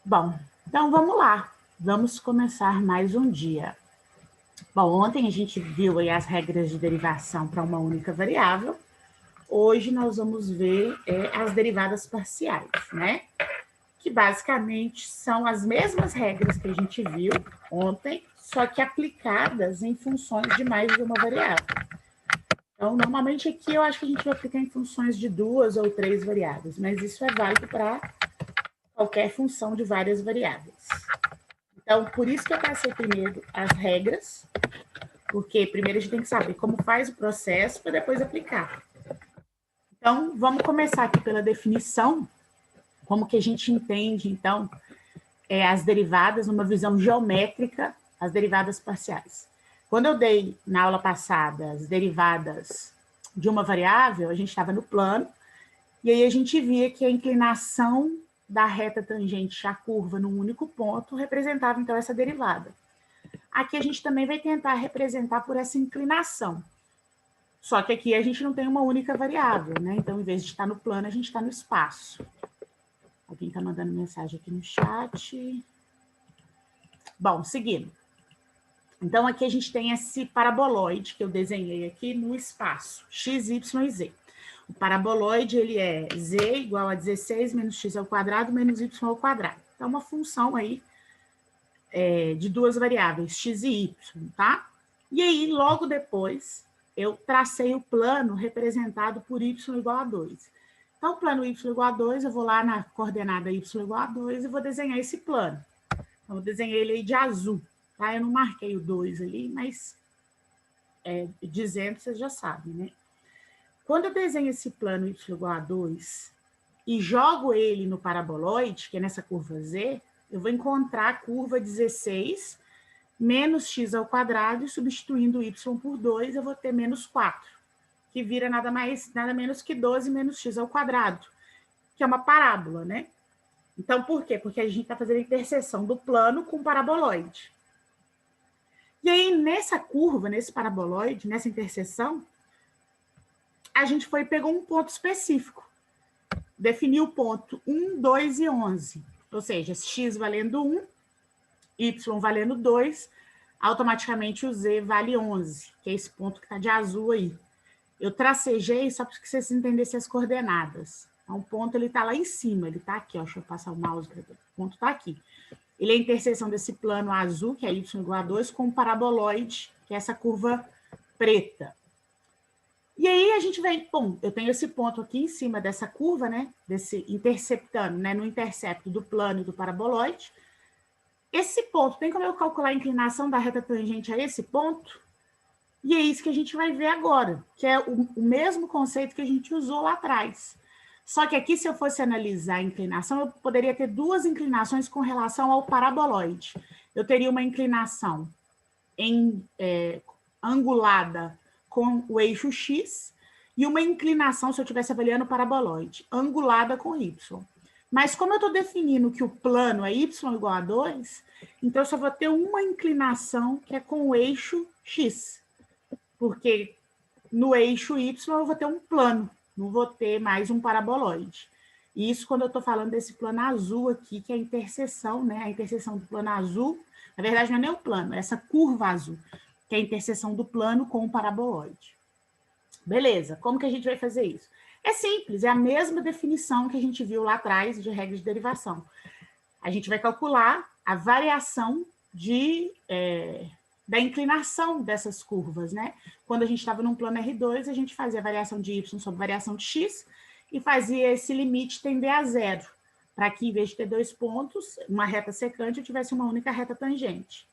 Bom, então vamos lá. Vamos começar mais um dia. Bom, ontem a gente viu aí as regras de derivação para uma única variável. Hoje nós vamos ver as derivadas parciais, né? Que basicamente são as mesmas regras que a gente viu ontem, só que aplicadas em funções de mais de uma variável. Então, normalmente aqui eu acho que a gente vai aplicar em funções de 2 ou 3 variáveis, mas isso é válido para qualquer função de várias variáveis. Então, por isso que eu passei primeiro as regras, porque primeiro a gente tem que saber como faz o processo para depois aplicar. Então, vamos começar aqui pela definição, como que a gente entende, então, as derivadas numa visão geométrica, as derivadas parciais. Quando eu dei, na aula passada, as derivadas de uma variável, a gente estava no plano, e aí a gente via que a inclinação da reta tangente à curva num único ponto representava, então, essa derivada. Aqui a gente também vai tentar representar por essa inclinação. Só que aqui a gente não tem uma única variável, né? Então, em vez de estar no plano, a gente está no espaço. Alguém está mandando mensagem aqui no chat. Bom, seguindo. Então, aqui a gente tem esse paraboloide que eu desenhei aqui no espaço, x, y e z. O paraboloide, ele é z igual a 16 menos x ao quadrado menos y ao quadrado. Então, uma função aí de duas variáveis, x e y, tá? E aí, logo depois, eu tracei o plano representado por y igual a 2. Então, o plano y igual a 2, eu vou lá na coordenada y igual a 2 e vou desenhar esse plano. Então, eu desenhei ele aí de azul, tá? Eu não marquei o 2 ali, mas dizendo, vocês já sabem, né? Quando eu desenho esse plano y igual a 2 e jogo ele no paraboloide, que é nessa curva Z, eu vou encontrar a curva 16 menos x ao quadrado, e substituindo y por 2, eu vou ter menos 4, que vira nada menos que 12 menos x ao quadrado, que é uma parábola, né? Então, por quê? Porque a gente está fazendo a interseção do plano com o paraboloide. E aí, nessa curva, nesse paraboloide, nessa interseção, a gente foi e pegou um ponto específico. Definiu o ponto 1, 2 e 11. Ou seja, x valendo 1, y valendo 2, automaticamente o z vale 11, que é esse ponto que está de azul aí. Eu tracejei só para que vocês entendessem as coordenadas. Então, o ponto ele está lá em cima, ele está aqui, ó, deixa eu passar o mouse para ver. O ponto está aqui. Ele é a interseção desse plano azul, que é y igual a 2, com o paraboloide, que é essa curva preta. E aí a gente vem, bom, eu tenho esse ponto aqui em cima dessa curva, né, desse interceptando, né, no intercepto do plano e do paraboloide. Esse ponto, tem como eu calcular a inclinação da reta tangente a esse ponto? E é isso que a gente vai ver agora, que é o mesmo conceito que a gente usou lá atrás. Só que aqui, se eu fosse analisar a inclinação, eu poderia ter duas inclinações com relação ao paraboloide. Eu teria uma inclinação angulada com o eixo x e uma inclinação, se eu estivesse avaliando o paraboloide, angulada com y. Mas como eu estou definindo que o plano é y igual a 2, então eu só vou ter uma inclinação que é com o eixo x. Porque no eixo y eu vou ter um plano, não vou ter mais um paraboloide. E isso quando eu estou falando desse plano azul aqui, que é a interseção, né? A interseção do plano azul, na verdade não é nem o plano, é essa curva azul, que é a interseção do plano com o paraboloide. Beleza, como que a gente vai fazer isso? É simples, é a mesma definição que a gente viu lá atrás de regra de derivação. A gente vai calcular a variação da inclinação dessas curvas, né? Quando a gente estava num plano R2, a gente fazia a variação de y sobre a variação de x e fazia esse limite tender a zero, para que, em vez de ter dois pontos, uma reta secante, eu tivesse uma única reta tangente.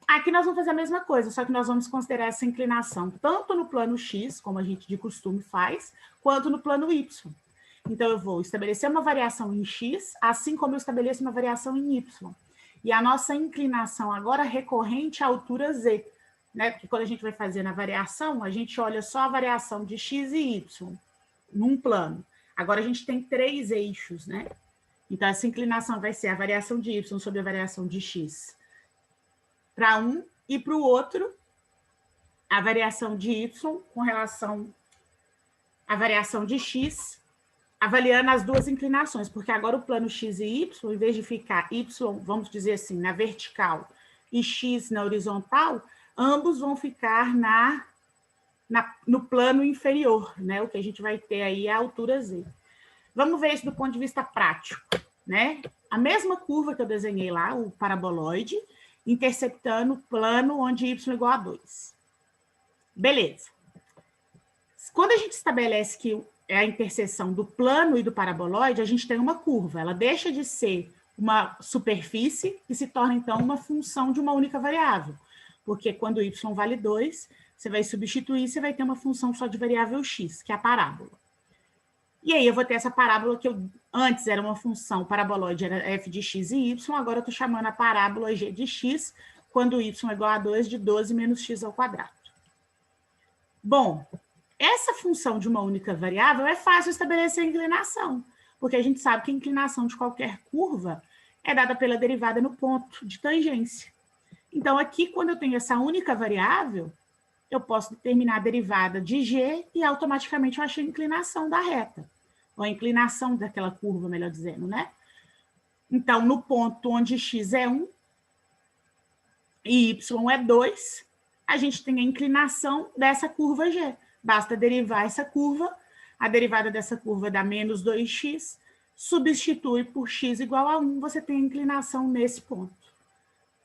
Aqui nós vamos fazer a mesma coisa, só que nós vamos considerar essa inclinação tanto no plano x, como a gente de costume faz, quanto no plano y. Então, eu vou estabelecer uma variação em x, assim como eu estabeleço uma variação em y. E a nossa inclinação agora recorrente é a altura z, né? Porque quando a gente vai fazer na variação, a gente olha só a variação de x e y num plano. Agora a gente tem três eixos, né? Então, essa inclinação vai ser a variação de y sobre a variação de x para um e para o outro, a variação de y com relação à variação de x avaliando as duas inclinações, porque agora o plano x e y, em vez de ficar y, vamos dizer assim, na vertical e x na horizontal, ambos vão ficar no plano inferior, né? O que a gente vai ter aí é a altura z. Vamos ver isso do ponto de vista prático, né? A mesma curva que eu desenhei lá, o paraboloide, interceptando o plano onde y é igual a 2. Beleza. Quando a gente estabelece que é a interseção do plano e do paraboloide, a gente tem uma curva. Ela deixa de ser uma superfície e se torna, então, uma função de uma única variável. Porque quando y vale 2, você vai substituir, você vai ter uma função só de variável x, que é a parábola. E aí eu vou ter essa parábola que antes era uma função paraboloide, era f de x e y, agora eu estou chamando a parábola g de x, quando y é igual a 2, de 12 menos x ao quadrado. Bom, essa função de uma única variável é fácil estabelecer a inclinação, porque a gente sabe que a inclinação de qualquer curva é dada pela derivada no ponto de tangência. Então, aqui, quando eu tenho essa única variável, eu posso determinar a derivada de g e automaticamente eu achei a inclinação da reta, ou a inclinação daquela curva, melhor dizendo, né? Então, no ponto onde x é 1 e y é 2, a gente tem a inclinação dessa curva g. Basta derivar essa curva, a derivada dessa curva dá menos 2x, substitui por x igual a 1, você tem a inclinação nesse ponto.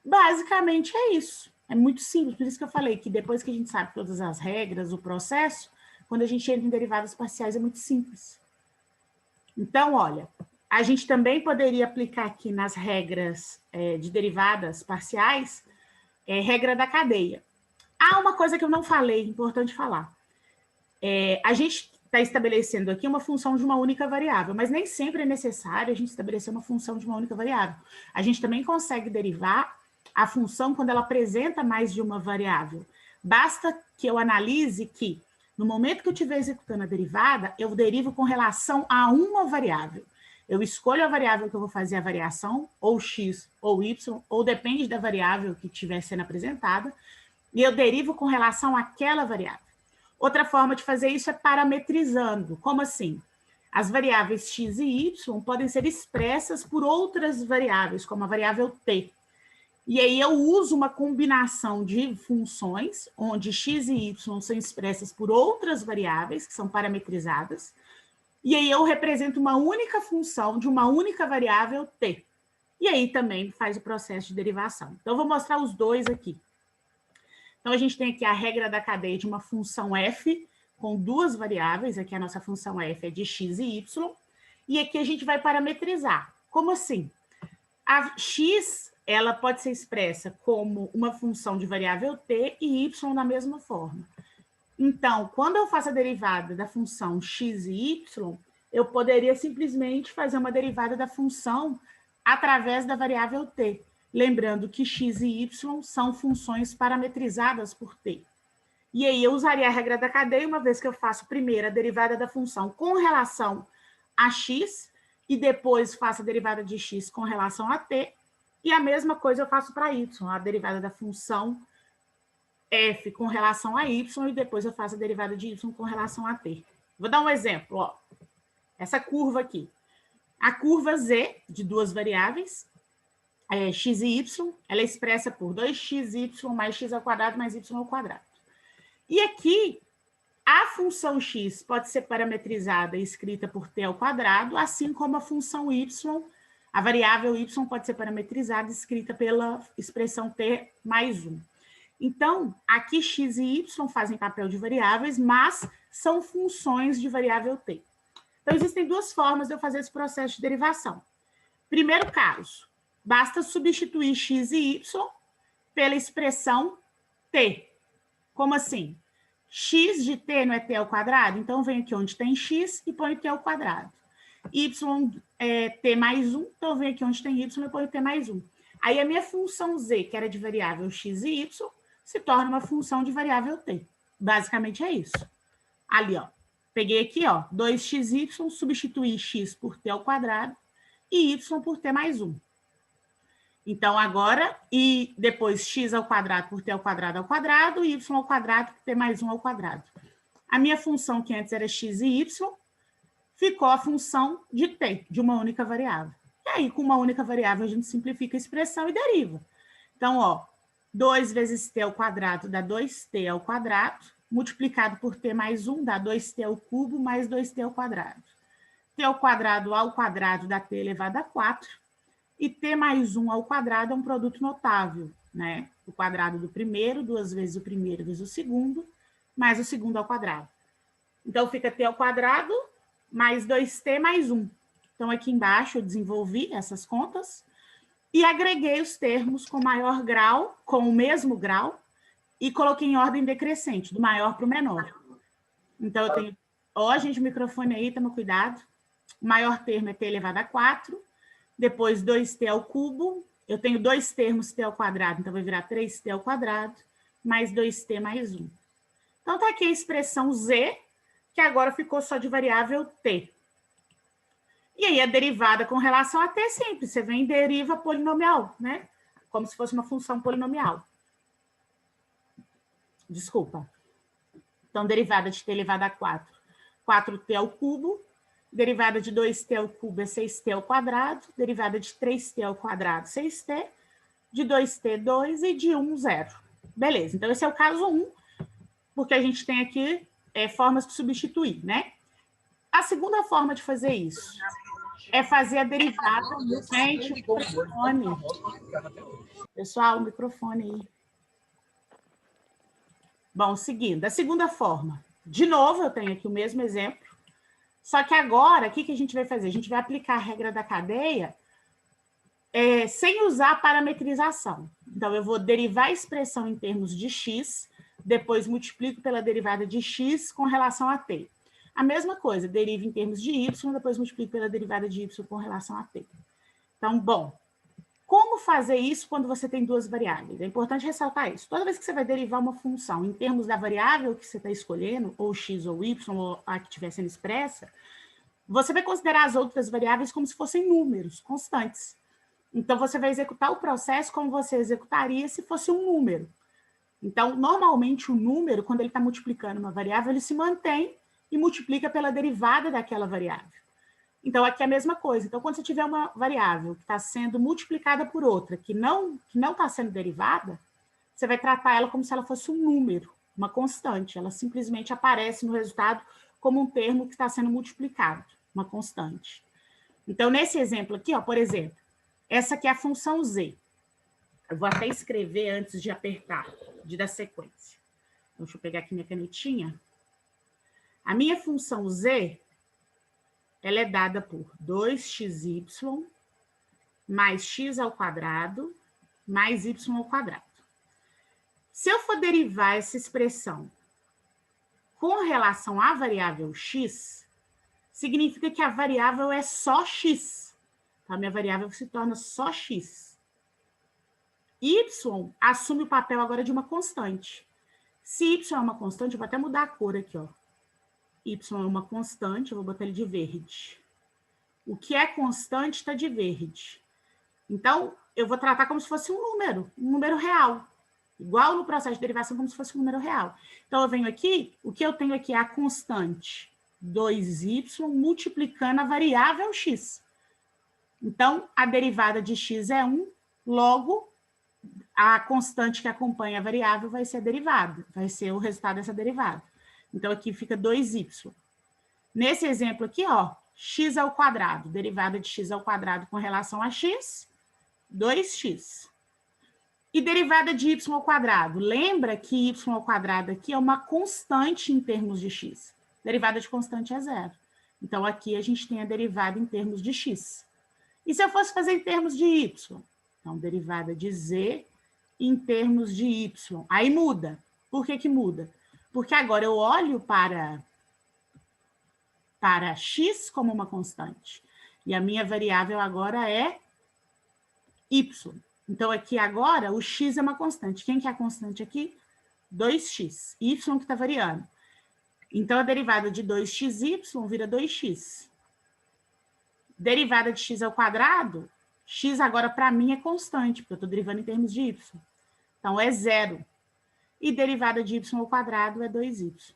Basicamente é isso. É muito simples, por isso que eu falei que depois que a gente sabe todas as regras, o processo, quando a gente entra em derivadas parciais é muito simples. Então, olha, a gente também poderia aplicar aqui nas regras de derivadas parciais, regra da cadeia. Ah, uma coisa que eu não falei, importante falar. A gente está estabelecendo aqui uma função de uma única variável, mas nem sempre é necessário a gente estabelecer uma função de uma única variável. A gente também consegue derivar a função quando ela apresenta mais de uma variável. Basta que eu analise que, no momento que eu estiver executando a derivada, eu derivo com relação a uma variável. Eu escolho a variável que eu vou fazer a variação, ou x ou y, ou depende da variável que estiver sendo apresentada, e eu derivo com relação àquela variável. Outra forma de fazer isso é parametrizando. Como assim? As variáveis x e y podem ser expressas por outras variáveis, como a variável t. E aí eu uso uma combinação de funções, onde x e y são expressas por outras variáveis, que são parametrizadas, e aí eu represento uma única função de uma única variável t. E aí também faz o processo de derivação. Então, eu vou mostrar os dois aqui. Então, a gente tem aqui a regra da cadeia de uma função f com duas variáveis. Aqui a nossa função f é de x e y. E aqui a gente vai parametrizar. Como assim? A x, ela pode ser expressa como uma função de variável t e y da mesma forma. Então, quando eu faço a derivada da função x e y, eu poderia simplesmente fazer uma derivada da função através da variável t. Lembrando que x e y são funções parametrizadas por t. E aí eu usaria a regra da cadeia, uma vez que eu faço primeiro a derivada da função com relação a x, e depois faço a derivada de x com relação a t, e a mesma coisa eu faço para y, a derivada da função f com relação a y, e depois eu faço a derivada de y com relação a t. Vou dar um exemplo, ó. Essa curva aqui. A curva z, de duas variáveis, x e y, ela é expressa por 2xy mais x ao quadrado mais y ao quadrado. E aqui, a função x pode ser parametrizada e escrita por t ao quadrado, assim como a função y, a variável y pode ser parametrizada e escrita pela expressão t mais 1. Então, aqui x e y fazem papel de variáveis, mas são funções de variável t. Então, existem duas formas de eu fazer esse processo de derivação. Primeiro caso, basta substituir x e y pela expressão t. Como assim? X de t não é t ao quadrado? Então, eu venho aqui onde tem x e ponho t ao quadrado. Y é t mais 1, então eu venho aqui onde tem y e ponho t mais 1. Aí, a minha função z, que era de variável x e y, se torna uma função de variável t. Basicamente é isso. Ali, ó. Peguei aqui, ó, 2xy, substituí x por t ao quadrado e y por t mais 1. Então, agora, e depois x ao quadrado por t ao quadrado, y ao quadrado por t mais 1 ao quadrado. A minha função, que antes era x e y, ficou a função de t, de uma única variável. E aí, com uma única variável, a gente simplifica a expressão e deriva. Então, ó, 2 vezes t ao quadrado dá 2t ao quadrado, multiplicado por t mais 1 dá 2t ao cubo mais 2t ao quadrado. T ao quadrado dá t elevado a 4, e t mais 1 ao quadrado é um produto notável, né? O quadrado do primeiro, 2 vezes o primeiro vezes o segundo, mais o segundo ao quadrado. Então, fica t ao quadrado mais 2t mais 1. Então, aqui embaixo eu desenvolvi essas contas e agreguei os termos com maior grau, com o mesmo grau, e coloquei em ordem decrescente, do maior para o menor. Então, eu tenho... Ó, gente, o microfone aí, toma cuidado. O maior termo é t elevado a 4, depois 2t ao cubo, eu tenho dois termos t ao quadrado, então vai virar 3t ao quadrado, mais 2t mais 1. Então, tá aqui a expressão z, que agora ficou só de variável t. E aí, a derivada com relação a t é simples, você vem e deriva polinomial, né? Como se fosse uma função polinomial. Desculpa. Então, derivada de t elevado a 4, 4t ao cubo, derivada de 2t ao cubo é 6t ao quadrado, derivada de 3t ao quadrado, 6t, de 2t, 2 e de 1, 0. Beleza, então esse é o caso 1, porque a gente tem aqui formas de substituir, né? A segunda forma de fazer isso é fazer a derivada... Gente, microfone. Pessoal, o microfone aí. Bom, seguindo, a segunda forma. De novo, eu tenho aqui o mesmo exemplo, só que agora, o que a gente vai fazer? A gente vai aplicar a regra da cadeia sem usar parametrização. Então, eu vou derivar a expressão em termos de x, depois multiplico pela derivada de x com relação a t. A mesma coisa, derivo em termos de y, depois multiplico pela derivada de y com relação a t. Então, bom, como fazer isso quando você tem duas variáveis? É importante ressaltar isso. Toda vez que você vai derivar uma função em termos da variável que você está escolhendo, ou x ou y, ou a que estiver sendo expressa, você vai considerar as outras variáveis como se fossem números constantes. Então, você vai executar o processo como você executaria se fosse um número. Então, normalmente, o número, quando ele está multiplicando uma variável, ele se mantém e multiplica pela derivada daquela variável. Então, aqui é a mesma coisa. Então, quando você tiver uma variável que está sendo multiplicada por outra, que não está sendo derivada, você vai tratar ela como se ela fosse um número, uma constante. Ela simplesmente aparece no resultado como um termo que está sendo multiplicado, uma constante. Então, nesse exemplo aqui, ó, por exemplo, essa aqui é a função z. Eu vou até escrever antes de apertar, de dar sequência. Então, deixa eu pegar aqui minha canetinha. A minha função z, ela é dada por 2xy mais x ao quadrado mais y ao quadrado. Se eu for derivar essa expressão com relação à variável x, significa que a variável é só x. Então, a minha variável se torna só x. Y assume o papel agora de uma constante. Se y é uma constante, eu vou até mudar a cor aqui, ó. Y é uma constante, eu vou botar ele de verde. O que é constante está de verde. Então, eu vou tratar como se fosse um número real. Igual no processo de derivação, como se fosse um número real. Então, eu venho aqui, o que eu tenho aqui é a constante 2y multiplicando a variável x. Então, a derivada de x é 1, logo, a constante que acompanha a variável vai ser a derivada, vai ser o resultado dessa derivada. Então, aqui fica 2y. Nesse exemplo aqui, ó, x ao quadrado, derivada de x ao quadrado com relação a x, 2x. E derivada de y ao quadrado, lembra que y ao quadrado aqui é uma constante em termos de x. Derivada de constante é 0. Então, aqui a gente tem a derivada em termos de x. E se eu fosse fazer em termos de y? Então, derivada de z em termos de y. Aí muda. Por que muda? Porque agora eu olho para x como uma constante. E a minha variável agora é y. Então, aqui agora, o x é uma constante. Quem que é a constante aqui? 2x. Y que está variando. Então, a derivada de 2xy vira 2x. Derivada de x ao quadrado, x agora para mim é constante, porque eu estou derivando em termos de y. Então, é 0. E derivada de y ao quadrado é 2y.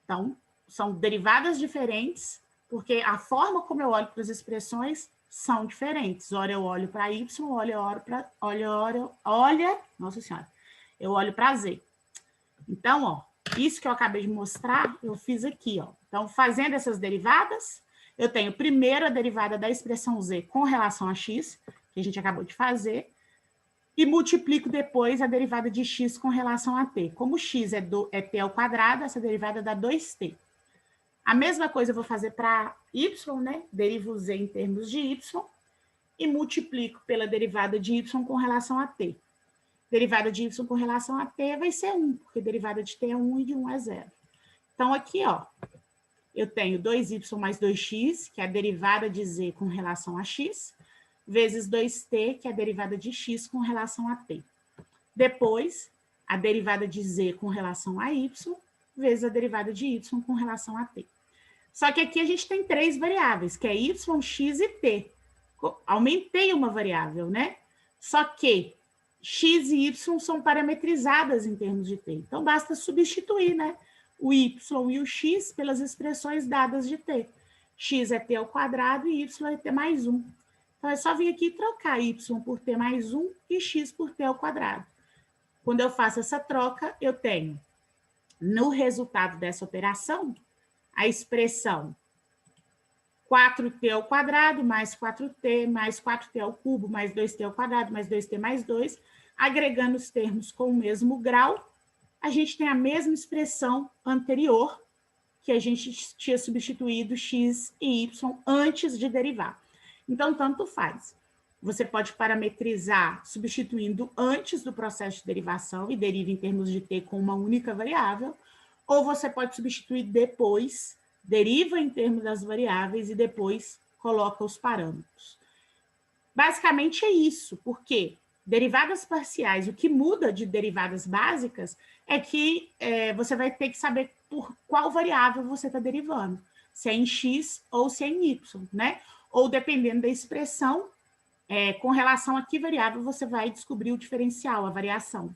Então, são derivadas diferentes, porque a forma como eu olho para as expressões são diferentes. Ora eu olho para y, nossa senhora, eu olho para z. Então, ó, isso que eu acabei de mostrar, eu fiz aqui, ó. Então, fazendo essas derivadas, eu tenho primeiro a derivada da expressão z com relação a x, que a gente acabou de fazer, e multiplico depois a derivada de x com relação a t. Como x é t ao quadrado, essa derivada dá 2t. A mesma coisa eu vou fazer para y, né? Derivo z em termos de y e multiplico pela derivada de y com relação a t. Derivada de y com relação a t vai ser 1, porque derivada de t é 1 e de 1 é 0. Então, aqui, ó, eu tenho 2y mais 2x, que é a derivada de z com relação a x, vezes 2t, que é a derivada de x com relação a t. Depois, a derivada de z com relação a y, vezes a derivada de y com relação a t. Só que aqui a gente tem 3 variáveis, que é y, x e t. Aumentei uma variável, né? Só que x e y são parametrizadas em termos de t. Então, basta substituir, né? O y e o x pelas expressões dadas de t. X é t ao quadrado e y é t mais 1. Então, é só vir aqui e trocar y por t mais 1 e x por t ao quadrado. Quando eu faço essa troca, eu tenho, no resultado dessa operação, a expressão 4t ao quadrado mais 4t mais 4t ao cubo mais 2t ao quadrado mais 2t mais 2, agregando os termos com o mesmo grau, a gente tem a mesma expressão anterior, que a gente tinha substituído x e y antes de derivar. Então, tanto faz. Você pode parametrizar substituindo antes do processo de derivação e deriva em termos de t com uma única variável, ou você pode substituir depois, deriva em termos das variáveis e depois coloca os parâmetros. Basicamente é isso, porque derivadas parciais, o que muda de derivadas básicas é que você vai ter que saber por qual variável você está derivando, se é em x ou se é em y, né? Ou dependendo da expressão, com relação a que variável você vai descobrir o diferencial, a variação.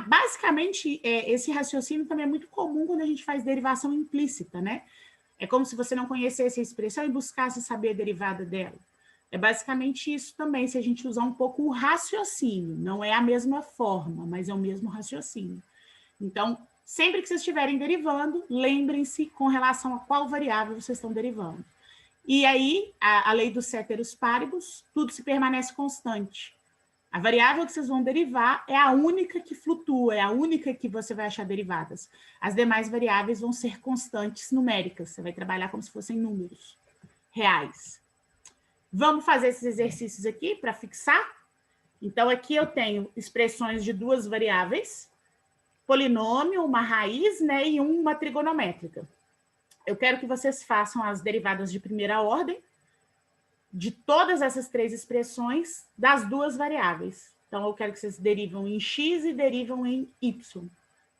Basicamente, esse raciocínio também é muito comum quando a gente faz derivação implícita, né? É como se você não conhecesse a expressão e buscasse saber a derivada dela. É basicamente isso também, se a gente usar um pouco o raciocínio. Não é a mesma forma, mas é o mesmo raciocínio. Então, sempre que vocês estiverem derivando, lembrem-se com relação a qual variável vocês estão derivando. E aí, a lei dos ceteris paribus, tudo se permanece constante. A variável que vocês vão derivar é a única que flutua, é a única que você vai achar derivadas. As demais variáveis vão ser constantes numéricas, você vai trabalhar como se fossem números reais. Vamos fazer esses exercícios aqui para fixar? Então, aqui eu tenho expressões de 2 variáveis, polinômio, uma raiz, né, e uma trigonométrica. Eu quero que vocês façam as derivadas de primeira ordem de todas essas 3 expressões das 2 variáveis. Então, eu quero que vocês derivam em x e derivam em y.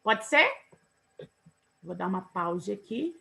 Pode ser? Vou dar uma pausa aqui.